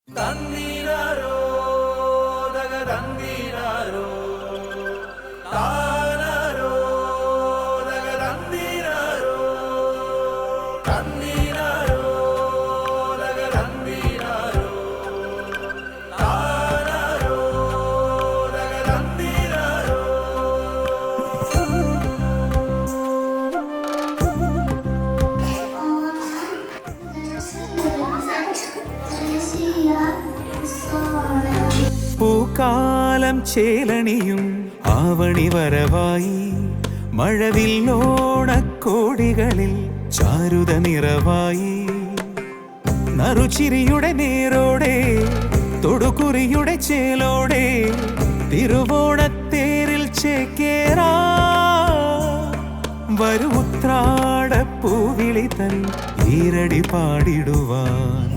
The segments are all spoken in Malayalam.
തന്നീരാരോ ദഗ തന്നീരാരോ താനാരോ ദഗ തന്നീരാരോ തന്നീരാരോ ദഗ തന്നീരാരോ താനാരോ ദഗ തന്നീരാരോ. പൂക്കാലം ചേലണിയും ആവണി വരവായി മഴവില്ലോണക്കോടികളിൽ ചാരുത നിറവായി നറുചിരിയുടെ നേരോടെ തൊടുകുറിയുടെ ചേലോടെ തിരുവോണത്തേരിൽ ചേക്കേറാ വരു ഉത്രാടപ്പൂവിളി തൻ ഈരടി പാടിടുവാൻ.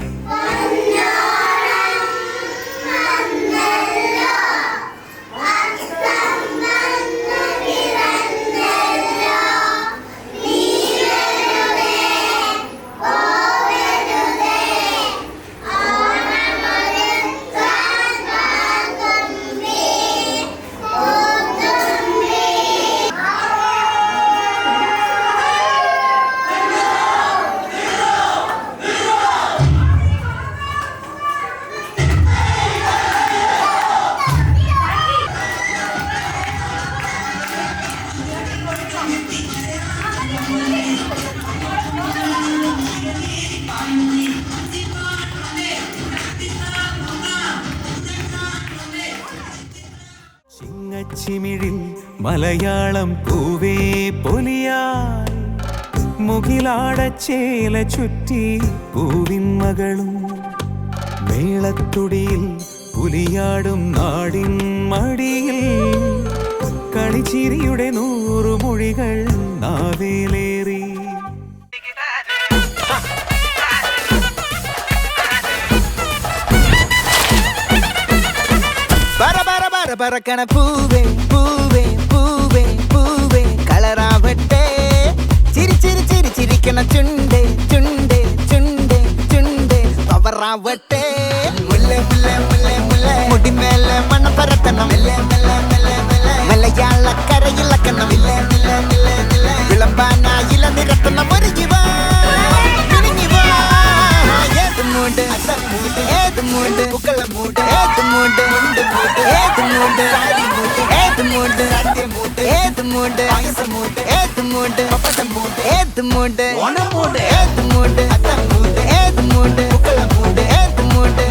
ചിങ്ങച്ചിമിഴിൽ മലയാളം പൂവേ പൊലിയായി മുകിലാടച്ചേല ചുറ്റി പൂവിൻ മകളും മേളത്തുടിയിൽ പുലിയാടും നാടിൻ മടിയിൽ കളിച്ചിരിയുടെ 100 മൊഴികൾ നാവേലേറി. പറക്കണ പൂവേ പൂവേ പൂവേ പൂവേ കളറാവട്ടെ ചിരി ചിരി ചിരി ചിരിക്കണ ചുണ്ടേ ചുണ്ടേ ചുണ്ടേ ചുണ്ടേ പവറാവട്ടെ മുല്ലേ മുല്ലേ മുല്ലേ മുല്ലേ മുടിമേലെ മണ്ണ പരത്തണം മലയാളക്കരയിളക്കണം വിളമ്പാനായില നിരത്തണം ഒരുങ്ങിവാ ഏത് മൂട് ഏത് മൂട് പൂക്കള മൂട് ഏത് മൂട് ഏത് മൂട് ഏത് മൂട് ഏത് മൂട് ഏത് മൂട് പപ്പടം മൂട് ഏത് മൂട് ഓണം മൂട് ഏത് മൂട് അത്തം മൂട് ഏത് മൂട് പൂക്കള മൂട് ഏത് മൂട്